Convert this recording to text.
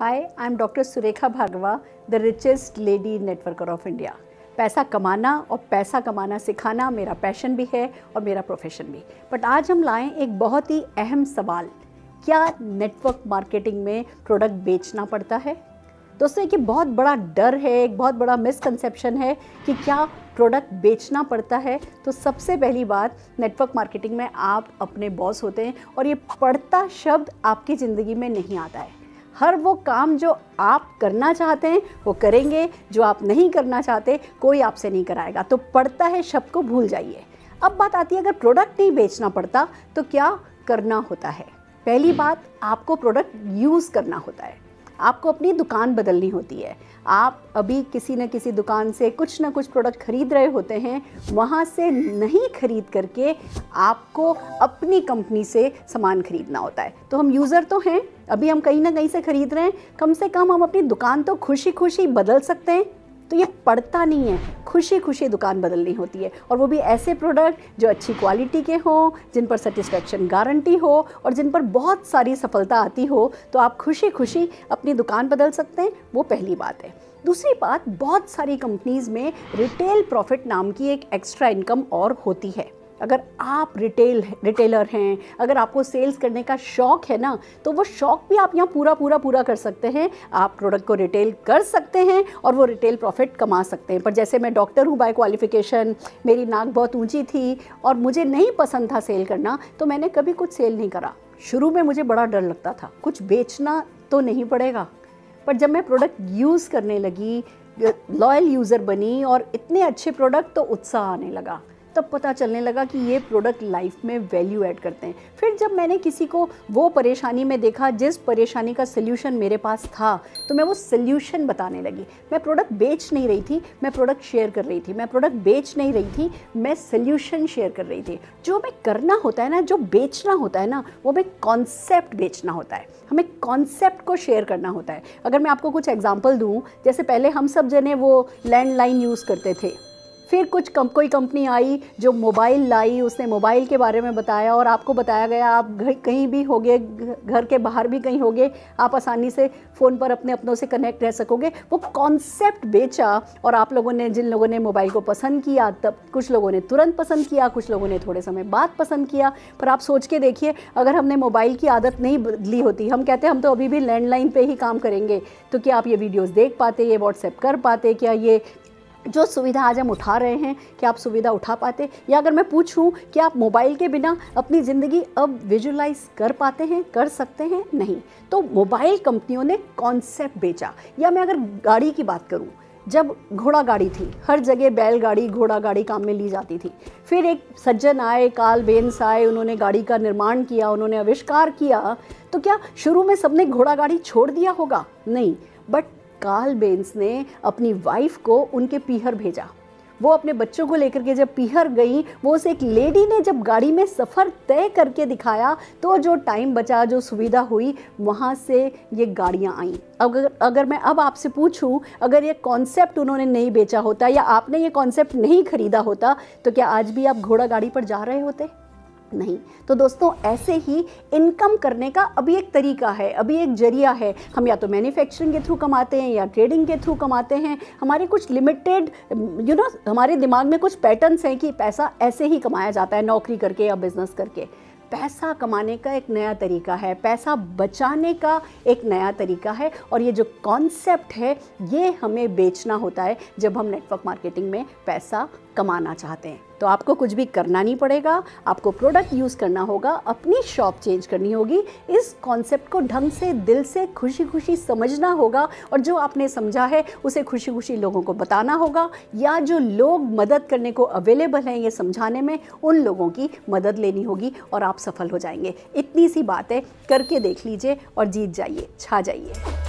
Hi, I'm Dr. Surekha Bhargava, the richest lady networker of India. पैसा कमाना और पैसा कमाना सिखाना मेरा पैशन भी है और मेरा प्रोफेशन भी। बट आज हम लाएं एक बहुत ही अहम सवाल, क्या नेटवर्क मार्केटिंग में प्रोडक्ट बेचना पड़ता है? दोस्तों, एक बहुत बड़ा डर है, एक बहुत बड़ा मिसकंसेप्शन है कि क्या प्रोडक्ट बेचना पड़ता है। तो सबसे पहली बात, नेटवर्क मार्केटिंग में आप अपने बॉस होते हैं और ये पड़ता शब्द आपकी ज़िंदगी में नहीं आता है। हर वो काम जो आप करना चाहते हैं वो करेंगे, जो आप नहीं करना चाहते कोई आपसे नहीं कराएगा। तो पड़ता है शब्द को भूल जाइए। अब बात आती है, अगर प्रोडक्ट नहीं बेचना पड़ता तो क्या करना होता है। पहली बात, आपको प्रोडक्ट यूज़ करना होता है। आपको अपनी दुकान बदलनी होती है। आप अभी किसी न किसी दुकान से कुछ ना कुछ प्रोडक्ट खरीद रहे होते हैं, वहाँ से नहीं खरीद करके आपको अपनी कंपनी से सामान खरीदना होता है। तो हम यूज़र तो हैं, अभी हम कहीं ना कहीं से खरीद रहे हैं, कम से कम हम अपनी दुकान तो खुशी खुशी बदल सकते हैं। तो ये पड़ता नहीं है, खुशी खुशी दुकान बदलनी होती है, और वो भी ऐसे प्रोडक्ट जो अच्छी क्वालिटी के हों, जिन पर सेटिस्फेक्शन गारंटी हो और जिन पर बहुत सारी सफलता आती हो। तो आप खुशी खुशी अपनी दुकान बदल सकते हैं, वो पहली बात है। दूसरी बात, बहुत सारी कंपनीज़ में रिटेल प्रॉफिट नाम की एक एक्स्ट्रा इनकम और होती है। अगर आप रिटेलर हैं, अगर आपको सेल्स करने का शौक़ है ना, तो वो शौक़ भी आप यहाँ पूरा कर सकते हैं। आप प्रोडक्ट को रिटेल कर सकते हैं और वो रिटेल प्रॉफिट कमा सकते हैं। पर जैसे मैं डॉक्टर हूँ बाय क्वालिफ़िकेशन, मेरी नाक बहुत ऊंची थी और मुझे नहीं पसंद था सेल करना, तो मैंने कभी कुछ सेल नहीं करा। शुरू में मुझे बड़ा डर लगता था, कुछ बेचना तो नहीं पड़ेगा। पर जब मैं प्रोडक्ट यूज़ करने लगी, लॉयल यूज़र बनी और इतने अच्छे प्रोडक्ट, तो उत्साह आने लगा। तब पता चलने लगा कि ये प्रोडक्ट लाइफ में वैल्यू ऐड करते हैं। फिर जब मैंने किसी को वो परेशानी में देखा जिस परेशानी का सल्यूशन मेरे पास था, तो मैं वो सल्यूशन बताने लगी। मैं प्रोडक्ट बेच नहीं रही थी, मैं प्रोडक्ट शेयर कर रही थी। मैं प्रोडक्ट बेच नहीं रही थी, मैं सल्यूशन शेयर कर रही थी। जो हमें करना होता है ना, जो बेचना होता है ना, वो हमें कॉन्सेप्ट बेचना होता है, हमें कॉन्सेप्ट को शेयर करना होता है। अगर मैं आपको कुछ एग्जाम्पल दूँ, जैसे पहले हम सब जने वो लैंडलाइन यूज़ करते थे, फिर कोई कंपनी आई जो मोबाइल लाई, उसने मोबाइल के बारे में बताया और आपको बताया गया आप कहीं भी होगे, घर के बाहर भी कहीं होगे, आप आसानी से फ़ोन पर अपने अपनों से कनेक्ट रह सकोगे। वो कॉन्सेप्ट बेचा और आप लोगों ने, जिन लोगों ने मोबाइल को पसंद किया, तब कुछ लोगों ने तुरंत पसंद किया, कुछ लोगों ने थोड़े समय बाद पसंद किया। पर आप सोच के देखिए, अगर हमने मोबाइल की आदत नहीं बदली होती, हम कहते हैं हम तो अभी भी लैंडलाइन पे ही काम करेंगे, तो क्या आप ये वीडियोज़ देख पाते, ये व्हाट्सएप कर पाते, क्या ये जो सुविधा आज हम उठा रहे हैं, क्या आप सुविधा उठा पाते? या अगर मैं पूछूं कि आप मोबाइल के बिना अपनी ज़िंदगी अब विजुलाइज कर पाते हैं, कर सकते हैं? नहीं। तो मोबाइल कंपनियों ने कॉन्सेप्ट बेचा। या मैं अगर गाड़ी की बात करूं, जब घोड़ा गाड़ी थी, हर जगह बैलगाड़ी, घोड़ा गाड़ी काम में ली जाती थी। फिर एक सज्जन आए, कार्ल बेंस आए, उन्होंने गाड़ी का निर्माण किया, उन्होंने आविष्कार किया। तो क्या शुरू में सबने घोड़ा गाड़ी छोड़ दिया होगा? नहीं। बट कार्ल बेंस ने अपनी वाइफ को उनके पीहर भेजा। वो अपने बच्चों को लेकर के जब पीहर गई, वो उस एक लेडी ने जब गाड़ी में सफ़र तय करके दिखाया, तो जो टाइम बचा, जो सुविधा हुई, वहाँ से ये गाड़ियाँ आईं। अगर मैं अब आपसे पूछूं, अगर ये कॉन्सेप्ट उन्होंने नहीं बेचा होता या आपने ये कॉन्सेप्ट नहीं खरीदा होता, तो क्या आज भी आप घोड़ा गाड़ी पर जा रहे होते? नहीं। तो दोस्तों, ऐसे ही इनकम करने का अभी एक तरीका है, अभी एक जरिया है। हम या तो मैन्युफैक्चरिंग के थ्रू कमाते हैं या ट्रेडिंग के थ्रू कमाते हैं। हमारे कुछ लिमिटेड हमारे दिमाग में कुछ पैटर्न्स हैं कि पैसा ऐसे ही कमाया जाता है, नौकरी करके या बिजनेस करके। पैसा कमाने का एक नया तरीका है, पैसा बचाने का एक नया तरीका है, और ये जो कॉन्सेप्ट है ये हमें बेचना होता है जब हम नेटवर्क मार्केटिंग में पैसा कमाना चाहते हैं। तो आपको कुछ भी करना नहीं पड़ेगा, आपको प्रोडक्ट यूज़ करना होगा, अपनी शॉप चेंज करनी होगी, इस कॉन्सेप्ट को ढंग से, दिल से, खुशी खुशी समझना होगा, और जो आपने समझा है उसे खुशी खुशी लोगों को बताना होगा, या जो लोग मदद करने को अवेलेबल हैं ये समझाने में, उन लोगों की मदद लेनी होगी और आप सफल हो जाएंगे। इतनी सी बात है, करके देख लीजिए और जीत जाइए, छा जाइए।